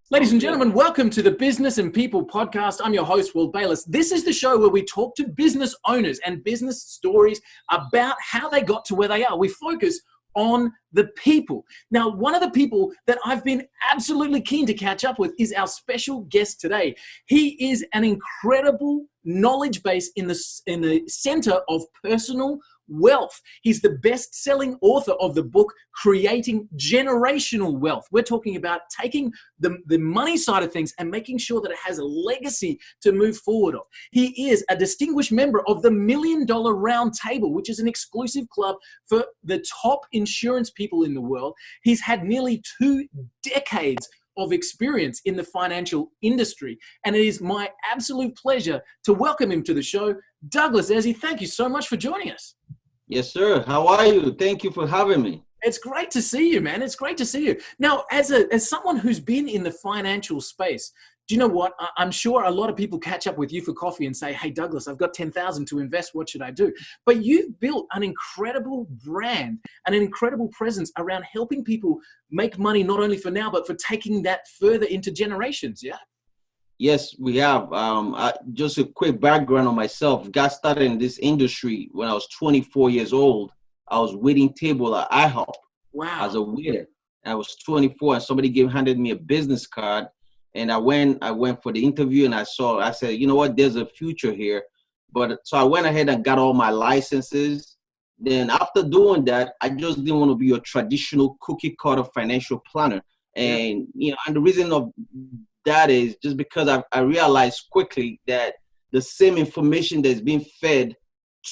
Ladies Sounds and good. gentlemen, welcome to the Business and People podcast. I'm your host, Will Bayless. This is the show where we talk to business owners and business stories about how they got to where they are. We focus on the people. Now, one of the people that I've been absolutely keen to catch up with is our special guest today. He is an incredible knowledge base in the center of personal wealth. He's the best-selling author of the book, Creating Generational Wealth. We're talking about taking the money side of things and making sure that it has a legacy to move forward of. He is a distinguished member of the $1 Million Round Table, which is an exclusive club for the top insurance people in the world. He's had nearly 2 decades of experience in the financial industry. And it is my absolute pleasure to welcome him to the show. Douglas Eze, thank you so much for joining us. Yes, sir. How are you? Thank you for having me. It's great to see you, man. It's great to see you. Now, as someone who's been in the financial space, do you know what? I'm sure a lot of people catch up with you for coffee and say, hey, Douglas, I've got 10,000 to invest. What should I do? But you've built an incredible brand and an incredible presence around helping people make money, not only for now, but for taking that further into generations. Yeah. Yes, we have. Just a quick background on myself. Got started in this industry when I was 24 years old. I was waiting table at IHOP as a waiter. I was 24 and somebody handed me a business card. And I went for the interview and I said, you know what, there's a future here. So I went ahead and got all my licenses. Then after doing that, I just didn't want to be a traditional cookie cutter financial planner. And, and the reason of that is just because I realized quickly that the same information that's being fed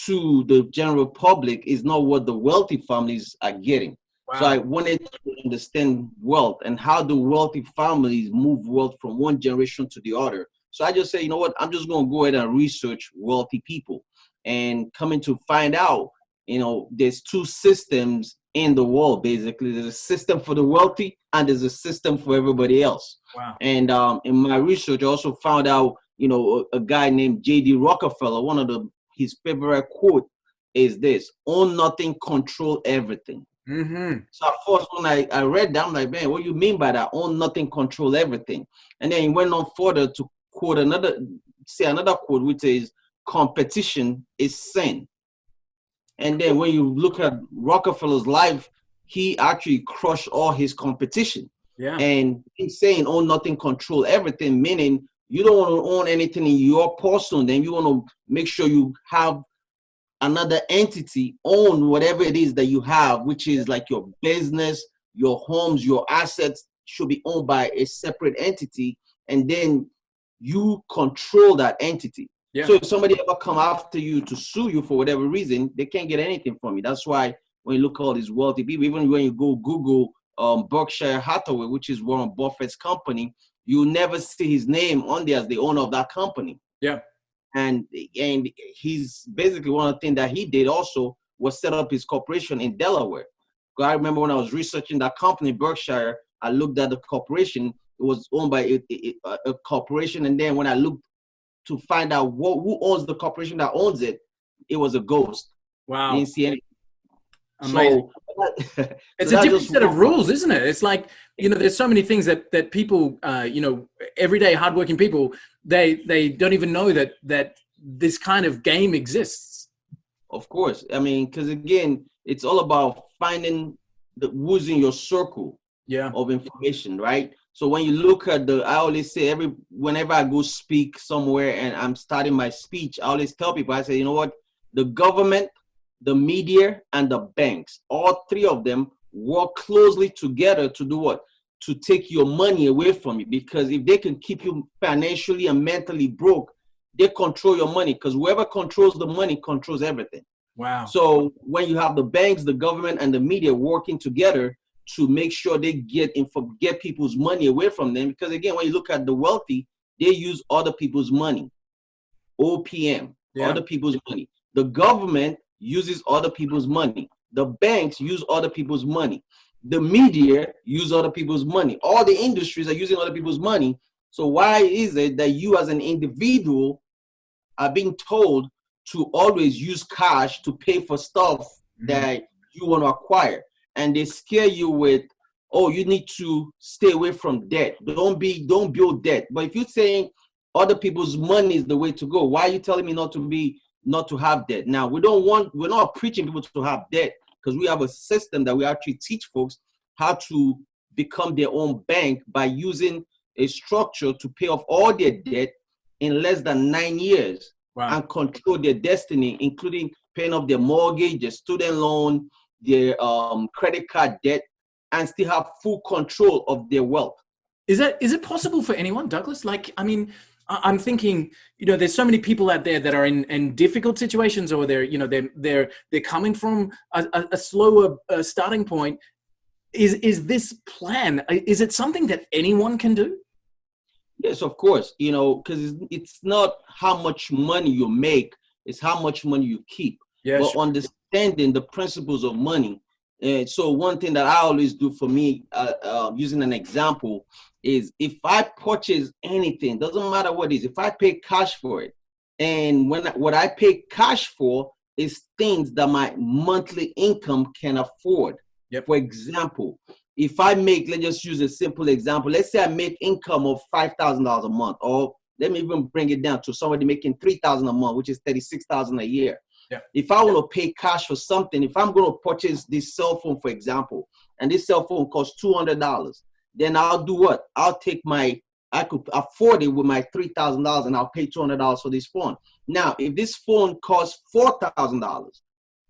to the general public is not what the wealthy families are getting. Wow. So I wanted to understand wealth and how do wealthy families move wealth from one generation to the other. So I just say, you know what, I'm just going to go ahead and research wealthy people and coming to find out, there's 2 systems in the world, basically. There's a system for the wealthy and there's a system for everybody else. Wow. And in my research, I also found out, a guy named J.D. Rockefeller, one of his favorite quote is this: own nothing, control everything. Mm-hmm. So at first, when I read that, I'm like, man, what do you mean by that? Own nothing, control everything. And then he went on further to quote another quote, which is competition is sin. And then when you look at Rockefeller's life, he actually crushed all his competition. Yeah. And he's saying own nothing, control everything, meaning you don't want to own anything in your person. Then you want to make sure you have another entity own whatever it is that you have, which is like your business, your homes, your assets should be owned by a separate entity. And then you control that entity. Yeah. So if somebody ever come after you to sue you for whatever reason, they can't get anything from you. That's why when you look at all these wealthy people, even when you go Google Berkshire Hathaway, which is Warren Buffett's company, you'll never see his name on there as the owner of that company. Yeah. And he's basically one of the things that he did also was set up his corporation in Delaware. I remember when I was researching that company, Berkshire, I looked at the corporation. It was owned by a corporation. And then when I looked to find out who owns the corporation that owns it, it was a ghost. Wow. You didn't see anything. Amazing. So, it's a different set of rules, isn't it? It's like, there's so many things that people, everyday hardworking people, they don't even know that this kind of game exists. Of course. I mean, because again, it's all about finding who's in your circle of information, right? So when you look at I always say whenever I go speak somewhere and I'm starting my speech, I always tell people, I say, you know what, the government, the media, and the banks, all 3 of them work closely together to do what? To take your money away from you. Because if they can keep you financially and mentally broke, they control your money, because whoever controls the money controls everything. Wow. So when you have the banks, the government, and the media working together to make sure they get people's money away from them, because again, when you look at the wealthy, they use other people's money. OPM, other people's money. The government uses other people's money. The banks use other people's money. The media use other people's money. All the industries are using other people's money. So why is it that you as an individual are being told to always use cash to pay for stuff that you want to acquire? And they scare you with oh, you need to stay away from debt. Don't build debt. But if you're saying other people's money is the way to go, why are you telling me not to have debt? Now, we're not preaching people to have debt, because we have a system that we actually teach folks how to become their own bank by using a structure to pay off all their debt in less than 9 years. Wow. And control their destiny, including paying off their mortgage, their student loan, their credit card debt, and still have full control of their wealth. Is it possible for anyone, Douglas? Like, I mean, I'm thinking, there's so many people out there that are in difficult situations, or they're coming from a slower starting point. Is this plan, is it something that anyone can do? Yes, of course, because it's not how much money you make, it's how much money you keep. Yeah, but sure. Understanding the principles of money. So one thing that I always do for me, using an example, is if I purchase anything, doesn't matter what it is, if I pay cash for it, and what I pay cash for is things that my monthly income can afford. Yep. For example, if I make, let's just use a simple example. Let's say I make income of $5,000 a month, or let me even bring it down to somebody making $3,000 a month, which is $36,000 a year. Yeah. If I want to pay cash for something, if I'm going to purchase this cell phone, for example, and this cell phone costs $200, then I'll do what? I could afford it with my $3,000, and I'll pay $200 for this phone. Now, if this phone costs $4,000,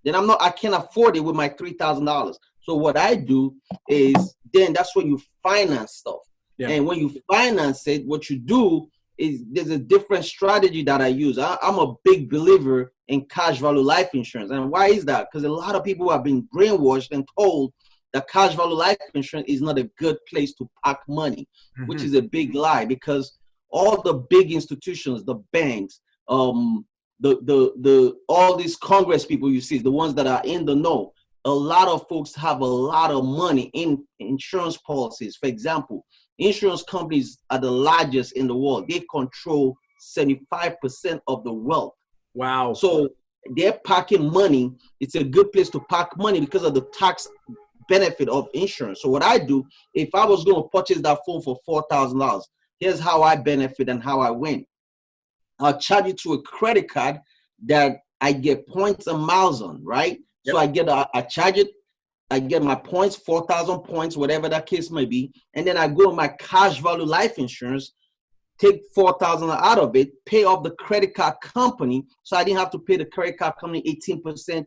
then I can't afford it with my $3,000. So what I do is, then that's when you finance stuff. Yeah. And when you finance it, what you do is, there's a different strategy that I use. I'm a big believer in cash value life insurance. And why is that? Because a lot of people have been brainwashed and told that cash value life insurance is not a good place to park money, which is a big lie, because all the big institutions, the banks, all these Congress people you see, the ones that are in the know, a lot of folks have a lot of money in insurance policies. For example, insurance companies are the largest in the world. They control 75% of the wealth. Wow. So they're parking money. It's a good place to park money because of the tax benefit of insurance. So what I do, if I was going to purchase that phone for $4,000, here's how I benefit and how I win. I'll charge it to a credit card that I get points and miles on, right? Yep. So I charge it, I get my points, 4,000 points, whatever that case may be. And then I go on my cash value life insurance, take 4,000 out of it, pay off the credit card company. So I didn't have to pay the credit card company 18%,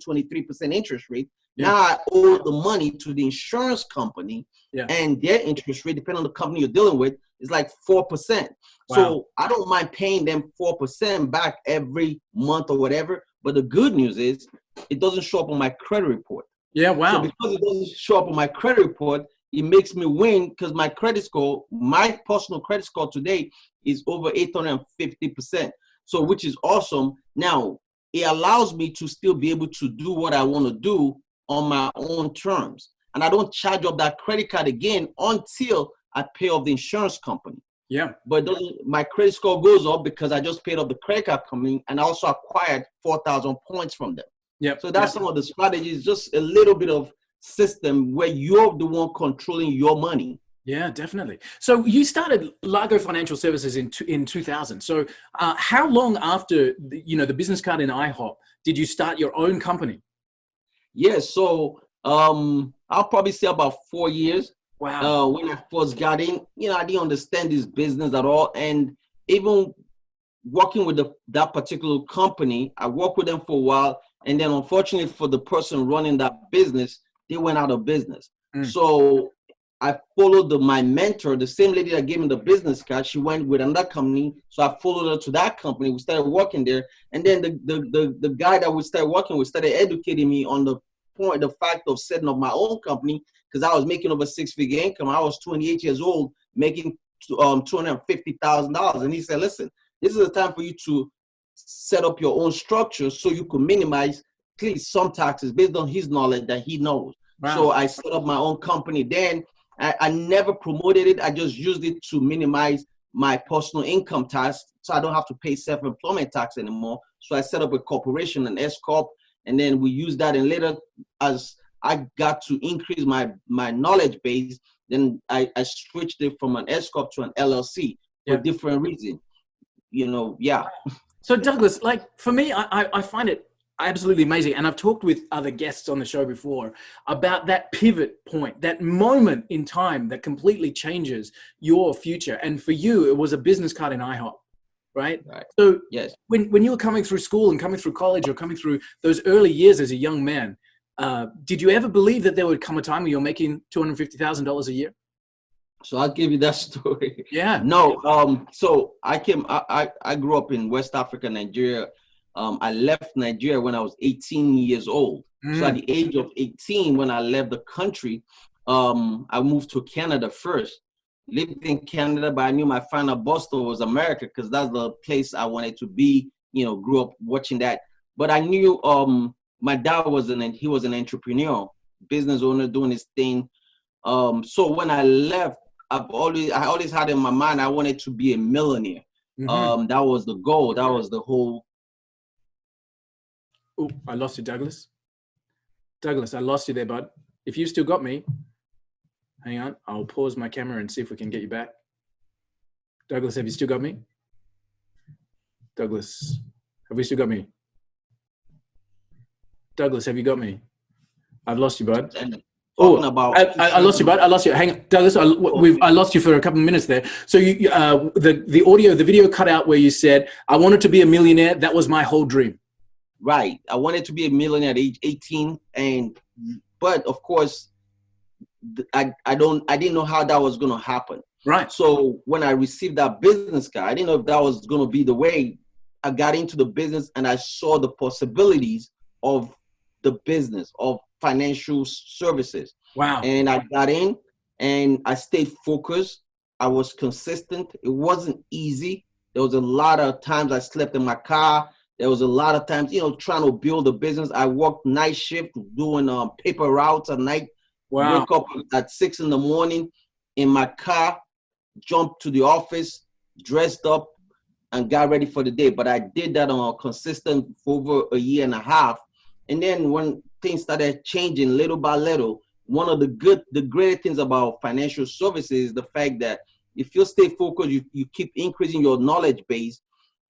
23% interest rate. Yeah. Now I owe the money to the insurance company, and their interest rate, depending on the company you're dealing with, is like 4%. Wow. So I don't mind paying them 4% back every month or whatever. But the good news is, it doesn't show up on my credit report. Yeah, wow. So because it doesn't show up on my credit report, it makes me win, because my credit score, my personal credit score today is over 850%. So, which is awesome. Now, it allows me to still be able to do what I want to do on my own terms. And I don't charge up that credit card again until I pay off the insurance company. Yeah. But my credit score goes up because I just paid off the credit card company, and I also acquired 4,000 points from them. Yeah. So that's some of the strategies, just a little bit of system where you're the one controlling your money. Yeah, definitely. So you started Largo Financial Services in 2000. So how long after the business card in IHOP did you start your own company? Yeah, so I'll probably say about 4 years. Wow. When I first got in, I didn't understand this business at all, and even working with that particular company, I worked with them for a while, and then unfortunately for the person running that business, they went out of business. So I followed my mentor, the same lady that gave me the business card. She went with another company, so I followed her to that company. We started working there, and then the guy that we started working with started educating me on the fact of setting up my own company, because I was making over six-figure income. I was 28 years old, making $250,000, and he said, "Listen, this is the time for you to set up your own structure so you can minimize some taxes," based on his knowledge that he knows. Wow. So I set up my own company. Then I never promoted it. I just used it to minimize my personal income tax, so I don't have to pay self-employment tax anymore. So I set up a corporation, an S Corp, and then we used that. And later, as I got to increase my knowledge base, Then I switched it from an S corp to an LLC for a different reason. Yeah. So Douglas, like for me, I find it absolutely amazing. And I've talked with other guests on the show before about that pivot point, that moment in time that completely changes your future. And for you, it was a business card in IHOP, right? So yes, when you were coming through school and coming through college or coming through those early years as a young man, did you ever believe that there would come a time where you're making $250,000 a year? So I'll give you that story. Yeah. No. So I grew up in West Africa, Nigeria. I left Nigeria when I was 18 years old. So at the age of 18, when I left the country, I moved to Canada first. Lived in Canada, but I knew my final bus stop was America because that's the place I wanted to be. Grew up watching that. But I knew my dad was an entrepreneur, business owner, doing his thing. So when I left, I always had in my mind I wanted to be a millionaire. That was the goal. That was the whole. Oh, I lost you, Douglas. Douglas, I lost you there, bud. If you still got me, hang on. I'll pause my camera and see if we can get you back. Douglas, have you still got me? Douglas, have we still got me? Douglas, have you got me? I've lost you, bud. I lost you, bud. I lost you. Hang on, Douglas. I lost you for a couple of minutes there. So the audio, the video cut out where you said, "I wanted to be a millionaire. That was my whole dream." Right. I wanted to be a millionaire at age 18, but of course, I didn't know how that was going to happen. Right. So when I received that business card, I didn't know if that was going to be the way. I got into the business and I saw the possibilities of the business of financial services. Wow. And I got in and I stayed focused. I was consistent. It wasn't easy. There was a lot of times I slept in my car. There was a lot of times, trying to build a business. I worked night shift doing paper routes at night. Wow. Wake up at 6 a.m. in my car, jump to the office, dressed up, and got ready for the day. But I did that on a consistent for over a year and a half. And then when things started changing little by little, one of the great things about financial services is the fact that if you stay focused, you keep increasing your knowledge base,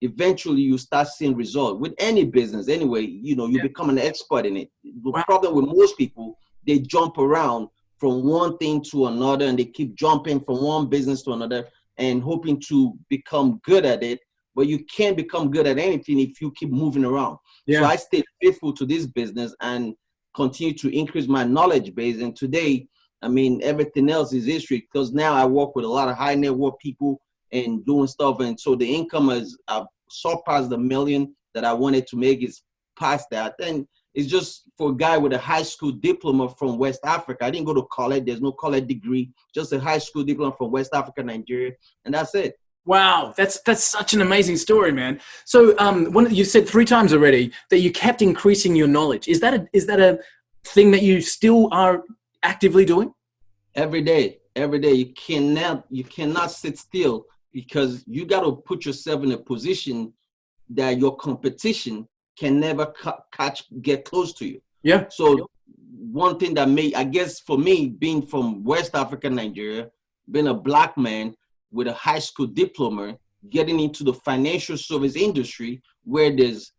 eventually you start seeing results. With any business anyway, you become an expert in it. The problem with most people, they jump around from one thing to another and they keep jumping from one business to another and hoping to become good at it. But you can't become good at anything if you keep moving around. Yeah. So I stayed faithful to this business and continue to increase my knowledge base. And today, everything else is history because now I work with a lot of high net worth people and doing stuff. And so the income has surpassed the $1 million that I wanted to make is past that. And it's just for a guy with a high school diploma from West Africa. I didn't go to college. There's no college degree, just a high school diploma from West Africa, Nigeria. And that's it. Wow, that's such an amazing story, man. So, you said 3 times already that you kept increasing your knowledge. Is that a thing that you still are actively doing? Every day. You cannot sit still because you got to put yourself in a position that your competition can never get close to you. Yeah. So one thing that I guess for me, being from West Africa, Nigeria, being a black man with a high school diploma, getting into the financial service industry where there's,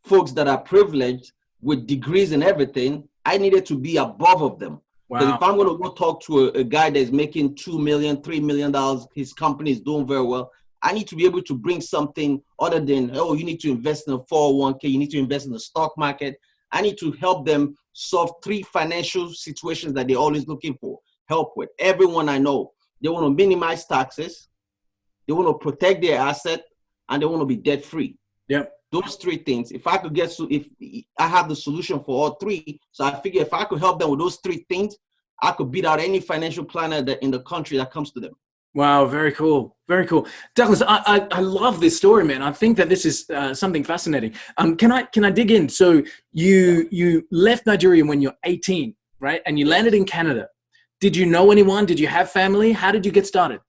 folks that are privileged with degrees and everything, I needed to be above of them. Because if I'm going to go talk to a guy that's making $2 million, $3 million, his company is doing very well, I need to be able to bring something other than, you need to invest in a 401k, you need to invest in the stock market. I need to help them solve 3 financial situations that they're always looking for help with. Everyone I know, they want to minimize taxes, they want to protect their asset, and they want to be debt free. Yep. Those 3 things. If I could if I have the solution for all 3, so I figure if I could help them with those 3 things, I could beat out any financial planner in the country that comes to them. Wow, very cool. Very cool. Douglas, I love this story, man. I think that this is something fascinating. Can I dig in? So you left Nigeria when you're 18, right? And you landed in Canada. Did you know anyone? Did you have family? How did you get started?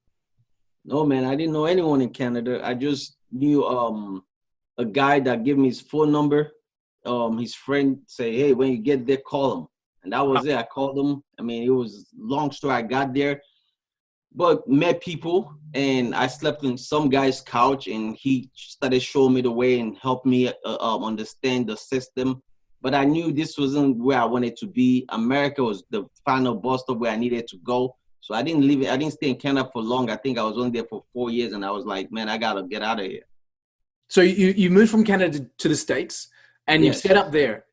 No, man, I didn't know anyone in Canada. I just knew a guy that gave me his phone number. His friend say, hey, when you get there, call him. And that was it. I called them. I mean, it was a long story. I got there, but met people, and I slept on some guy's couch, and he started showing me the way and helped me understand the system. But I knew this wasn't where I wanted to be. America was the final bus stop where I needed to go. So I didn't leave it. I didn't stay in Canada for long. I think I was only there for 4 years, and I was like, man, I gotta get out of here. So you moved from Canada to the States, and you've set up there.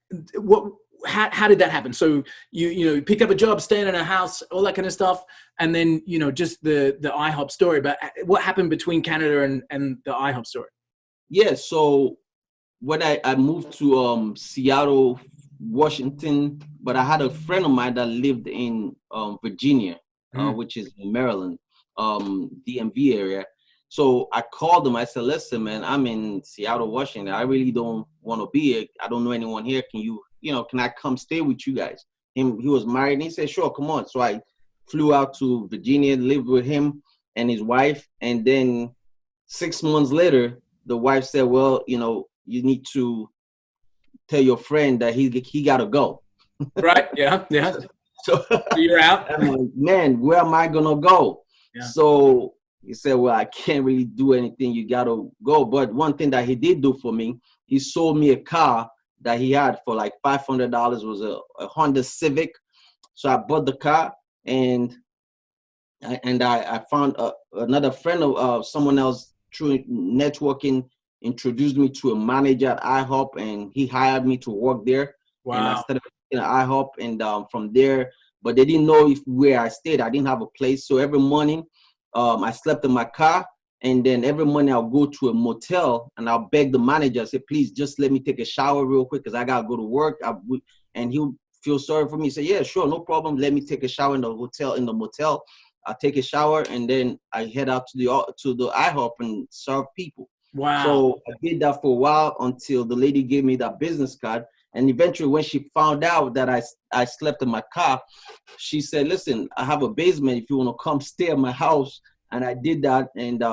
How did that happen? So you picked up a job, staying in a house, all that kind of stuff, and then just the IHOP story. But what happened between Canada and the IHOP story? Yeah, so when I moved to Seattle, Washington, but I had a friend of mine that lived in Virginia, which is in Maryland, DMV area. So I called him. I said, listen, man, I'm in Seattle, Washington. I really don't want to be here. I don't know anyone here. Can can I come stay with you guys? He was married, and he said, sure, come on. So I flew out to Virginia, lived with him and his wife. And then 6 months later, the wife said, well, you need to tell your friend that he got to go. Right, yeah. So you're out? I'm like, man, where am I going to go? Yeah. So he said, well, I can't really do anything. You got to go. But one thing that he did do for me, he sold me a car that he had for like $500. It was a Honda Civic. So I bought the car, and I found another friend of someone else through networking, introduced me to a manager at IHOP, and he hired me to work there. Wow. And I started in IHOP, and from there, but they didn't know where I stayed. I didn't have a place. So every morning, I slept in my car, and then every morning I'll go to a motel and I'll beg the manager, I say, please just let me take a shower real quick because I got to go to work. And he'll feel sorry for me. Say, yeah, sure, no problem. Let me take a shower in the motel. I'll take a shower, and then I head out to the IHOP and serve people. Wow. So I did that for a while until the lady gave me that business card. And eventually when she found out that I slept in my car, she said, listen, I have a basement if you want to come stay at my house. And I did that, and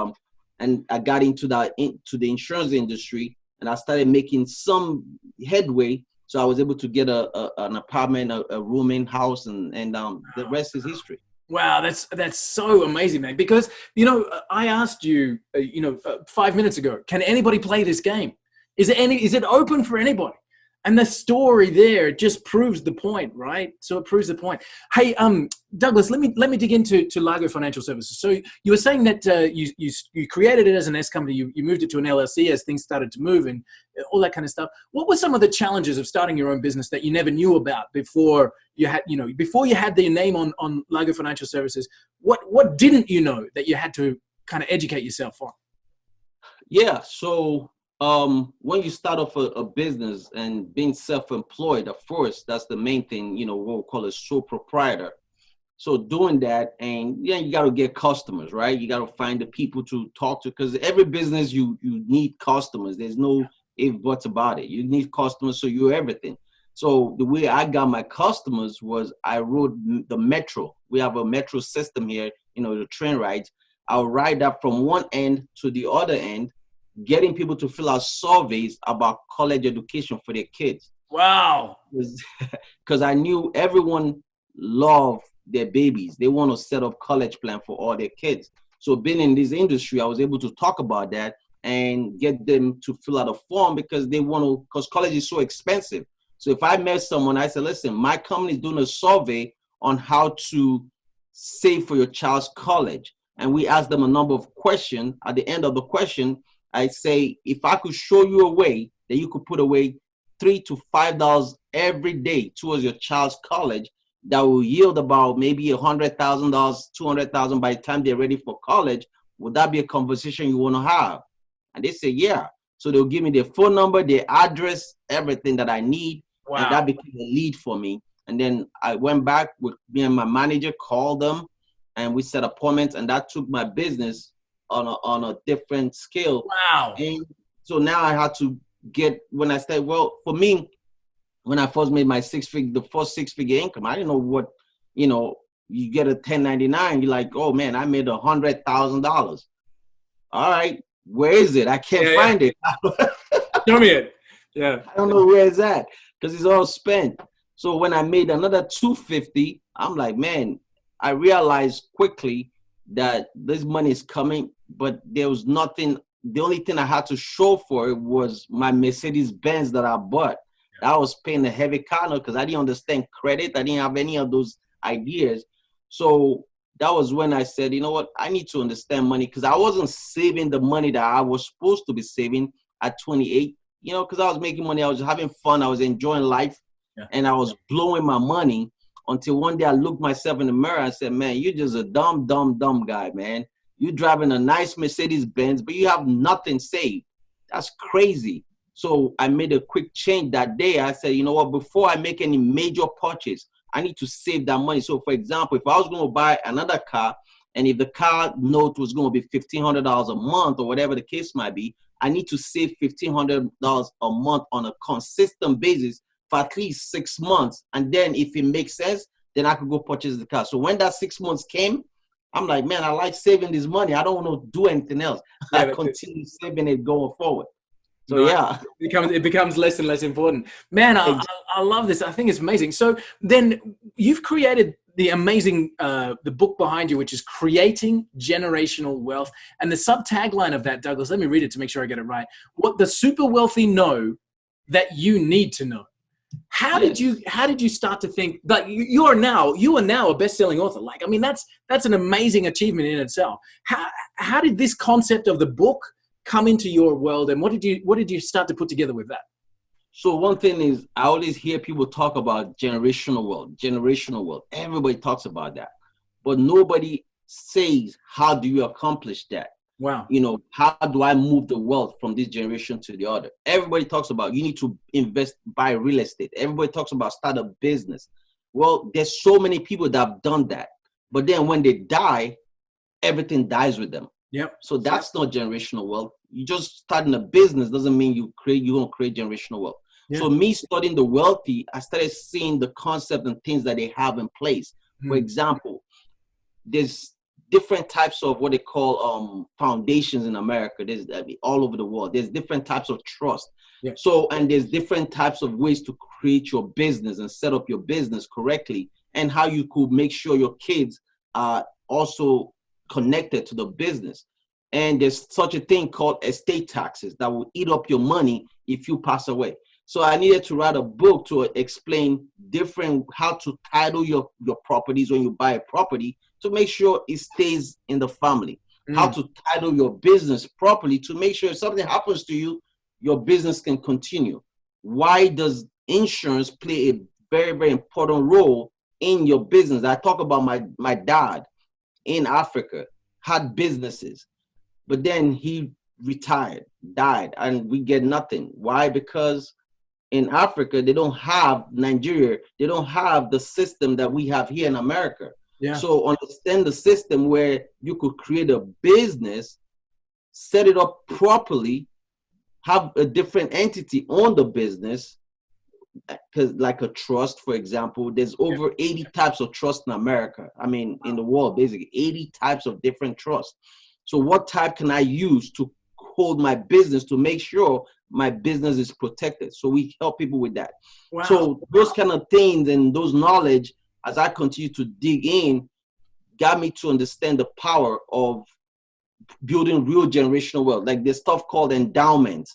I got into the insurance industry, and I started making some headway. So I was able to get an apartment, a rooming house, and the rest is history. Wow, that's so amazing, man. Because I asked you, 5 minutes ago, can anybody play this game? Is it open for anybody? And the story there just proves the point, right? So it proves the point. Hey, Douglas, let me dig into Largo Financial Services. So you were saying that you created it as an S company, you moved it to an LLC as things started to move and all that kind of stuff. What were some of the challenges of starting your own business that you never knew about before you had the name on Largo Financial Services? What didn't you know that you had to kind of educate yourself on? Yeah, so when you start off a business and being self-employed, of course, that's the main thing, what we call a sole proprietor. So doing that, and you got to get customers, right? You got to find the people to talk to, because every business you need customers. There's no if buts about it. You need customers, so you're everything. So the way I got my customers was I rode the metro. We have a metro system here, the train rides. I'll ride that from one end to the other end, getting people to fill out surveys about college education for their kids. Wow. Because I knew everyone loved their babies. They want to set up college plan for all their kids. So being in this industry, I was able to talk about that and get them to fill out a form because because college is so expensive. So if I met someone, I said, listen, my company is doing a survey on how to save for your child's college. And we ask them a number of questions. At the end of the question, I say, if I could show you a way that you could put away $3 to $5 every day towards your child's college, that will yield about maybe $100,000, $200,000 by the time they're ready for college, would that be a conversation you want to have? And they say, yeah. So they'll give me their phone number, their address, everything that I need. Wow. And that became a lead for me. And then I went back with me and my manager, called them, and we set appointments, and that took my business on a different scale. Wow. And so now I had to when I started, for me, when I first made my the first six-figure income, I didn't know what, you get a 1099, you're like, oh man, I made $100,000. All right, where is it? I can't find it. Show me it. Yeah. I don't know where it's at because it's all spent. So when I made another 250, I'm like, man, I realized quickly that this money is coming, but there was nothing. The only thing I had to show for it was my Mercedes Benz that I bought. I was paying a heavy car note because I didn't understand credit. I didn't have any of those ideas. So that was when I said, you know what, I need to understand money, because I wasn't saving the money that I was supposed to be saving at 28, you know, because I was making money. I was having fun. I was enjoying life, and I was blowing my money until one day I looked myself in the mirror and said, man, you're just a dumb guy, man. You're driving a nice Mercedes Benz, but you have nothing saved. That's crazy. So I made a quick change that day. I said, you know what, before I make any major purchase, I need to save that money. So for example, if I was going to buy another car, and if the car note was going to be $1,500 a month or whatever the case might be, I need to save $1,500 a month on a consistent basis for at least 6 months. And then if it makes sense, then I could go purchase the car. So when that 6 months came, I'm like, man, I like saving this money. I don't want to do anything else. I continue saving it going forward. So yeah, it becomes less and less important. Man, I love this. I think it's amazing. So then you've created the amazing the book behind you, which is Creating Generational Wealth, and the sub-tagline of that, Douglas, let me read it to make sure I get it right. What the super wealthy know that you need to know. How did you start to think that you are now a best-selling author? Like, I mean, that's an amazing achievement in itself. How did this concept of the book come into your world, and what did you start to put together with that? So one thing is, I always hear people talk about generational wealth. Everybody talks about that, but nobody says, how do you accomplish that? Wow. You know, how do I move the wealth from this generation to the other? Everybody talks about you need to invest, buy real estate. Everybody talks about start a business. Well, there's so many people that have done that, but then when they die, everything dies with them. Yep. So that's not generational wealth. You just starting a business doesn't mean you're going to create generational wealth. Yeah. So me studying the wealthy, I started seeing the concept and things that they have in place. For example, there's different types of what they call foundations in America. There's all over the world. There's different types of trust. Yeah. So, and there's different types of ways to create your business and set up your business correctly, and how you could make sure your kids are also connected to the business. And there's such a thing called estate taxes that will eat up your money if you pass away. So I needed to write a book to explain how to title your properties when you buy a property to make sure it stays in the family. How to title your business properly to make sure if something happens to you, your business can continue. Why does insurance play a very, very important role in your business? I talk about my dad in Africa, had businesses, but then he retired, died, and we get nothing. Why? Because in Africa, they don't have Nigeria. They don't have the system that we have here in America. Yeah. So understand the system where you could create a business, set it up properly, have a different entity on the business, because like a trust, for example, there's over 80 types of trust in America. I mean, in the world, basically 80 types of different trusts. So what type can I use to hold my business to make sure my business is protected? So we help people with that. Wow. So those kind of things and those knowledge, as I continue to dig in, got me to understand the power of building real generational wealth. Like there's stuff called endowment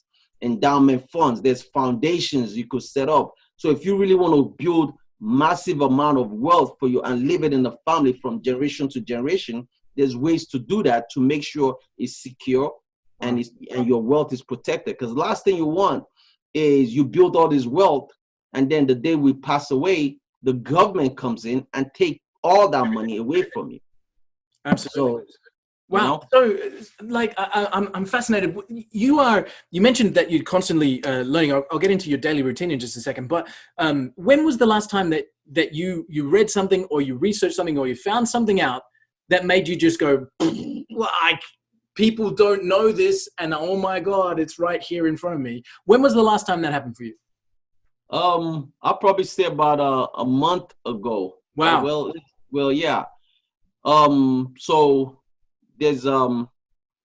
funds. There's foundations you could set up. So if you really want to build massive amount of wealth for you and leave it in the family from generation to generation, there's ways to do that to make sure it's secure and your wealth is protected. Because the last thing you want is you build all this wealth, and then the day we pass away, the government comes in and take all that money away from you. Absolutely. So, wow. So, like, I'm fascinated. You mentioned that you're constantly learning. I'll get into your daily routine in just a second. But when was the last time that you read something, or you researched something, or you found something out that made you just go, like, people don't know this, and oh my God, it's right here in front of me? When was the last time that happened for you? I'll probably say about a month ago. Wow. Well, yeah. So there's so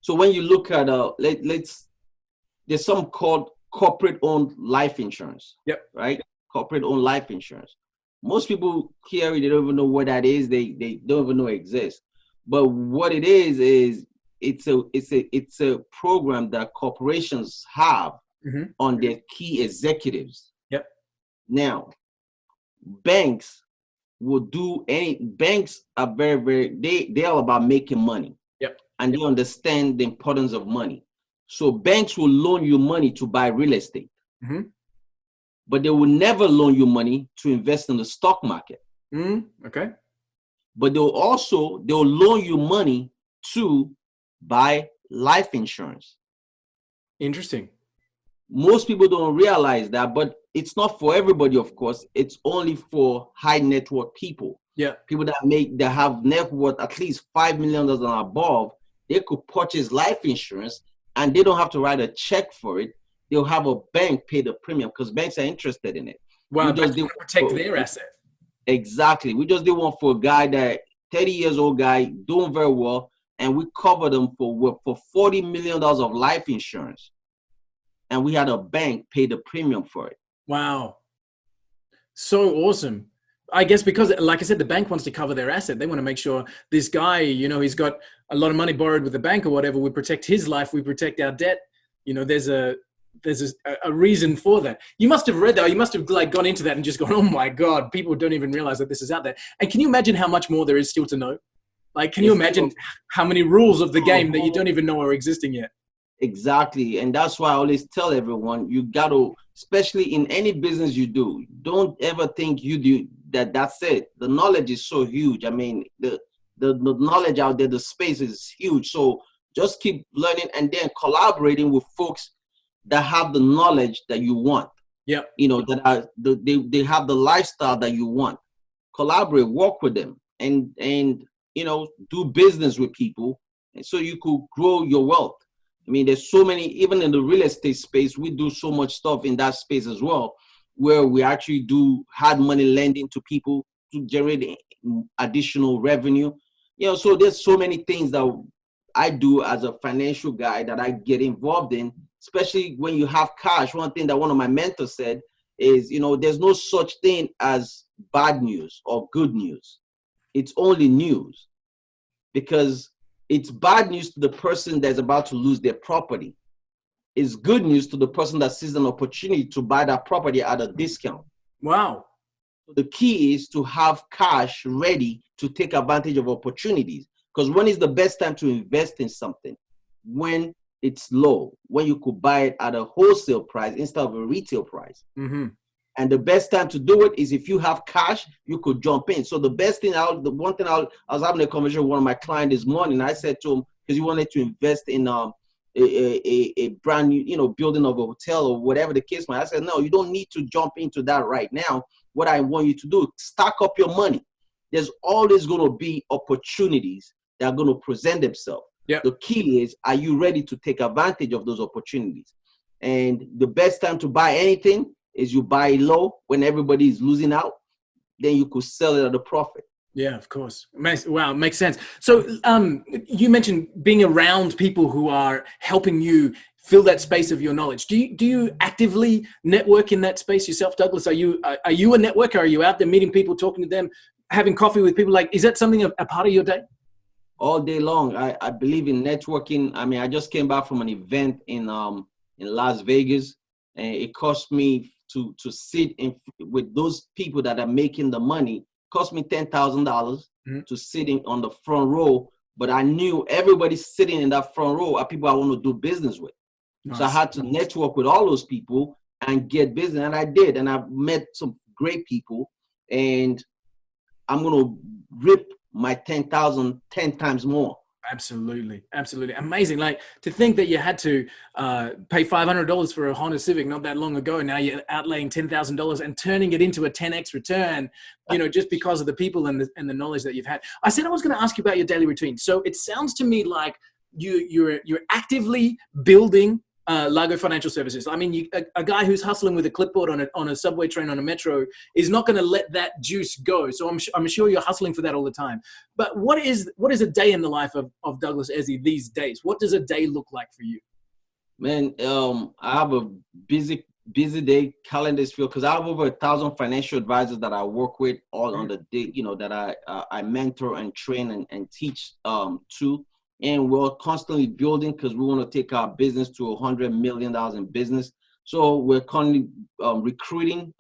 when you look at there's some called corporate owned life insurance. Yep. Right? Corporate owned life insurance. Most people carry, they don't even know what that is. They don't even know it exists. But what it is it's a program that corporations have on their key executives. Yep. Now, banks will do banks are very, they're all about making money. Yep. And they understand the importance of money. So banks will loan you money to buy real estate. But they will never loan you money to invest in the stock market. Okay. But they'll loan you money to buy life insurance. Interesting. Most people don't realize that, but it's not for everybody, of course. It's only for high net worth people. Yeah. People that have net worth at least $5 million and above, they could purchase life insurance and they don't have to write a check for it. They'll have a bank pay the premium because banks are interested in it. Wow, that's to protect their asset. Exactly. We just did one for a guy that 30 years old guy doing very well, and we covered him for $40 million of life insurance. And we had a bank pay the premium for it. Wow. So awesome. I guess because, like I said, the bank wants to cover their asset. They want to make sure this guy, he's got a lot of money borrowed with the bank or whatever. We protect his life. We protect our debt. There's a reason for that. You must have read that. Or you must have gone into that and just gone, oh my God, people don't even realize that this is out there. And can you imagine how much more there is still to know? Like, can you imagine how many rules of the game that you don't even know are existing yet? Exactly. And that's why I always tell everyone, you got to, especially in any business you do, don't ever think you do that's it. The knowledge is so huge. I mean, the knowledge out there, the space is huge. So just keep learning and then collaborating with folks that have the knowledge that you want. Yeah. They have the lifestyle that you want. Collaborate, work with them and do business with people, and so you could grow your wealth. I mean, there's so many, even in the real estate space, we do so much stuff in that space as well, where we actually do hard money lending to people to generate additional revenue. So there's so many things that I do as a financial guy that I get involved in, especially when you have cash. One thing that one of my mentors said is, there's no such thing as bad news or good news. It's only news, because it's bad news to the person that's about to lose their property. It's good news to the person that sees an opportunity to buy that property at a discount. Wow. The key is to have cash ready to take advantage of opportunities. Because when is the best time to invest in something? When it's low, when you could buy it at a wholesale price instead of a retail price. And the best time to do it is if you have cash, you could jump in. So the best thing, I was having a conversation with one of my clients this morning. I said to him, because he wanted to invest in a brand new, building of a hotel or whatever the case might. I said, no, you don't need to jump into that right now. What I want you to do, stock up your money. There's always going to be opportunities that are going to present themselves. Yep. The key is, are you ready to take advantage of those opportunities? And the best time to buy anything is you buy low when everybody is losing out, then you could sell it at a profit. Yeah, of course. Wow, makes sense. So you mentioned being around people who are helping you fill that space of your knowledge. Do you actively network in that space yourself, Douglas? Are you a networker? Are you out there meeting people, talking to them, having coffee with people? Like, is that something a part of your day? All day long. I believe in networking. I mean, I just came back from an event in Las Vegas, and it cost me to sit with those people that are making the money. Cost me $10,000 to sitting on the front row, but I knew everybody sitting in that front row are people I want to do business with. Nice. So I had to network with all those people and get business, and I did. And I've met some great people, and I'm going to rip my 10,000 10 times more. Absolutely. Absolutely. Amazing. Like, to think that you had to pay $500 for a Honda Civic not that long ago. Now you're outlaying $10,000 and turning it into a 10x return, just because of the people and the knowledge that you've had. I said I was going to ask you about your daily routine. So it sounds to me like you're actively building Largo Financial Services. I mean, a guy who's hustling with a clipboard on a subway train, on a metro, is not going to let that juice go. So I'm sure you're hustling for that all the time. But what is a day in the life of Douglas Eze these days? What does a day look like for you? Man, I have a busy busy day, calendars filled, because I have over 1,000 financial advisors that I work with all on the day, that I mentor and train and teach to. And we're constantly building because we want to take our business to $100 million in business. So we're currently recruiting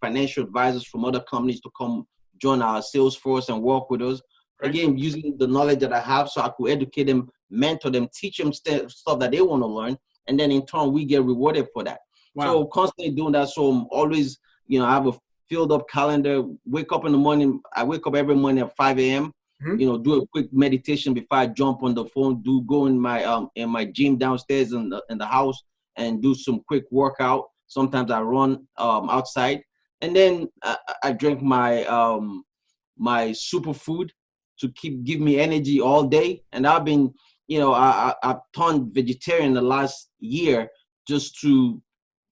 financial advisors from other companies to come join our sales force and work with us. Right. Again, using the knowledge that I have so I could educate them, mentor them, teach them stuff that they want to learn. And then in turn, we get rewarded for that. Wow. So constantly doing that. So I'm always, I have a filled up calendar, wake up in the morning. I wake up every morning at 5 a.m. Do a quick meditation before I jump on the phone, go in my gym downstairs in the house and do some quick workout. Sometimes I run outside, and then I drink my my superfood to give me energy all day. And I've been, I've turned vegetarian the last year just to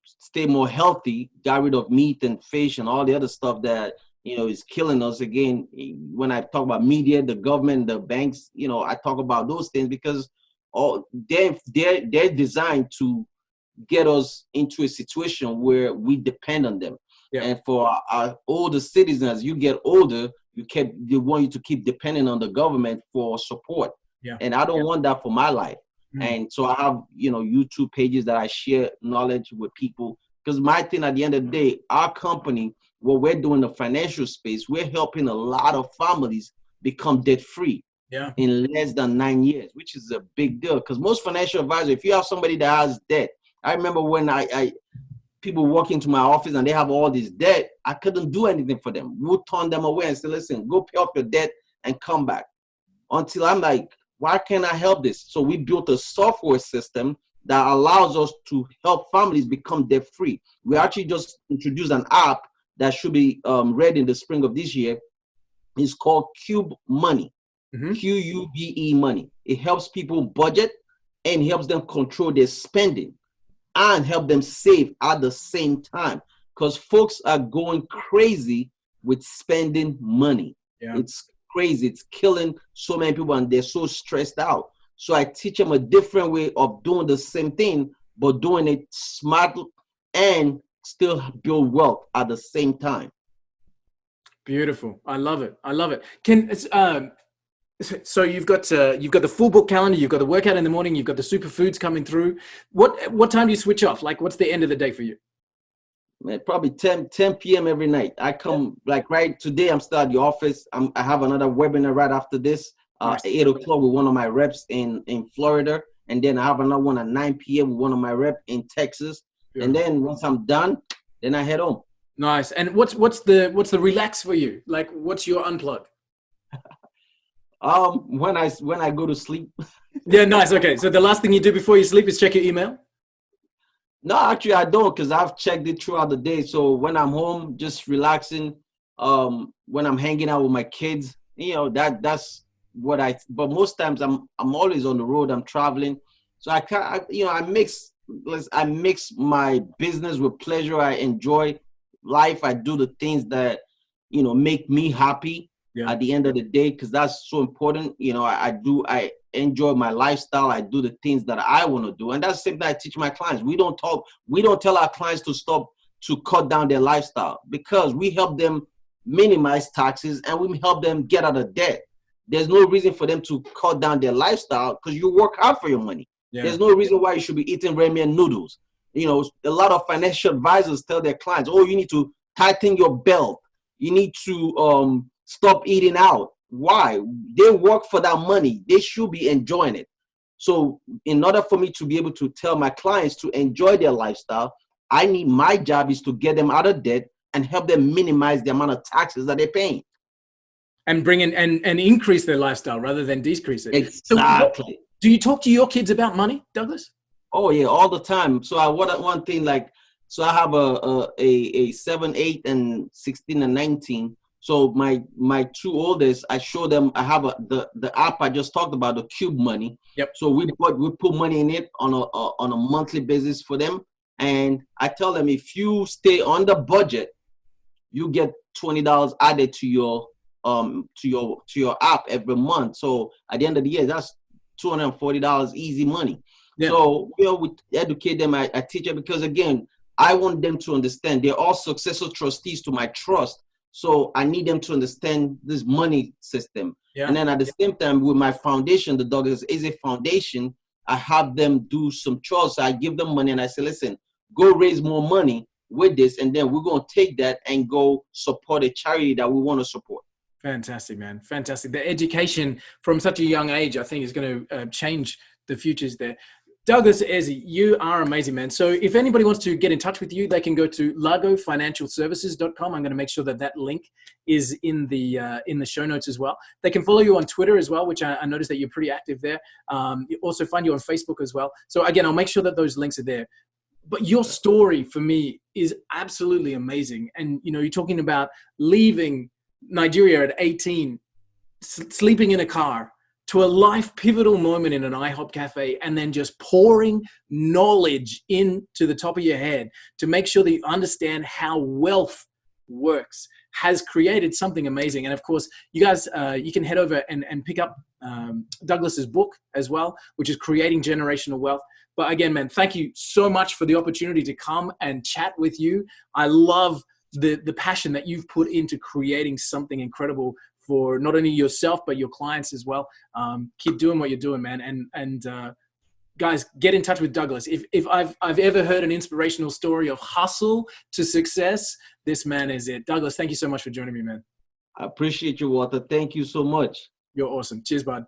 stay more healthy, got rid of meat and fish and all the other stuff that is killing us. Again, when I talk about media, the government, the banks, I talk about those things because they're designed to get us into a situation where we depend on them. Yeah. And for our older citizens, as you get older, they want you to keep depending on the government for support. Yeah. And I don't want that for my life. And so I have, YouTube pages that I share knowledge with people, because my thing at the end of the day, our company, what we're doing in the financial space, we're helping a lot of families become debt free in less than 9 years, which is a big deal. Because most financial advisors, if you have somebody that has debt, I remember when people walk into my office and they have all this debt, I couldn't do anything for them. We'll turn them away and say, listen, go pay off your debt and come back. Until I'm like, why can't I help this? So we built a software system that allows us to help families become debt free. We actually just introduced an app that should be ready in the spring of this year. It's called Cube Money, Qube Money. It helps people budget and helps them control their spending and help them save at the same time, because folks are going crazy with spending money. Yeah. It's crazy. It's killing so many people and they're so stressed out. So I teach them a different way of doing the same thing, but doing it smart and still build wealth at the same time. Beautiful. I love it. I love it. So you've got the full book calendar, you've got the workout in the morning, you've got the superfoods coming through. What time do you switch off? Like, what's the end of the day for you? Man, probably 10 p.m. every night. I come like right today. I'm still at the office. I have another webinar right after this. Nice. 8 o'clock with one of my reps in Florida, and then I have another one at 9 p.m. with one of my reps in Texas. Yeah. And then once I'm done, then I head home. Nice. And what's the relax for you? Like, what's your unplug? When I go to sleep. Yeah, nice. Okay, so the last thing you do before you sleep is check your email? No, actually I don't, because I've checked it throughout the day. So when I'm home, just relaxing. When I'm hanging out with my kids, that's what but most times I'm always on the road. I'm traveling, so I mix my business with pleasure. I enjoy life. I do the things that make me happy at the end of the day, because that's so important. I enjoy my lifestyle. I do the things that I want to do, and that's something I teach my clients. We don't tell our clients to cut down their lifestyle, because we help them minimize taxes and we help them get out of debt. There's no reason for them to cut down their lifestyle, because you work hard for your money. Yeah. There's no reason why you should be eating ramen noodles. A lot of financial advisors tell their clients, oh, you need to tighten your belt. You need to stop eating out. Why? They work for that money. They should be enjoying it. So in order for me to be able to tell my clients to enjoy their lifestyle, my job is to get them out of debt and help them minimize the amount of taxes that they're paying. And bring in and increase their lifestyle rather than decrease it. Exactly. So do you talk to your kids about money, Douglas? Oh yeah, all the time. So one thing, so I have a 7, 8, and 16 and 19. So my two oldest, I show them. I have the app I just talked about, the Cube Money. Yep. So we put money in it on a monthly basis for them, and I tell them, if you stay on the budget, you get $20 added to your app every month. So at the end of the year, that's $240 easy money. Yeah. So we educate them. I teach them, because again, I want them to understand they're all successful trustees to my trust. So I need them to understand this money system. Yeah. And then at the same time, with my foundation, the Douglas Eze Foundation, I have them do some chores. So I give them money and I say, listen, go raise more money with this. And then we're going to take that and go support a charity that we want to support. Fantastic, man. Fantastic. The education from such a young age, I think, is going to change the futures there. Douglas Eze, you are amazing, man. So if anybody wants to get in touch with you, they can go to largofinancialservices.com. I'm going to make sure that that link is in the show notes as well. They can follow you on Twitter as well, which I noticed that you're pretty active there. You also find you on Facebook as well. So again, I'll make sure that those links are there. But your story for me is absolutely amazing. And, you know, you're talking about leaving Nigeria at 18, sleeping in a car, to a life pivotal moment in an IHOP cafe, and then just pouring knowledge into the top of your head to make sure that you understand how wealth works, has created something amazing. And of course, you guys, you can head over and pick up Douglas's book as well, which is Creating Generational Wealth. But again, man, thank you so much for the opportunity to come and chat with you. I love the passion that you've put into creating something incredible for not only yourself, but your clients as well. Keep doing what you're doing, man. And guys, get in touch with Douglas. If I've ever heard an inspirational story of hustle to success, this man is it. Douglas, thank you so much for joining me, man. I appreciate you, Walter. Thank you so much. You're awesome. Cheers, bud.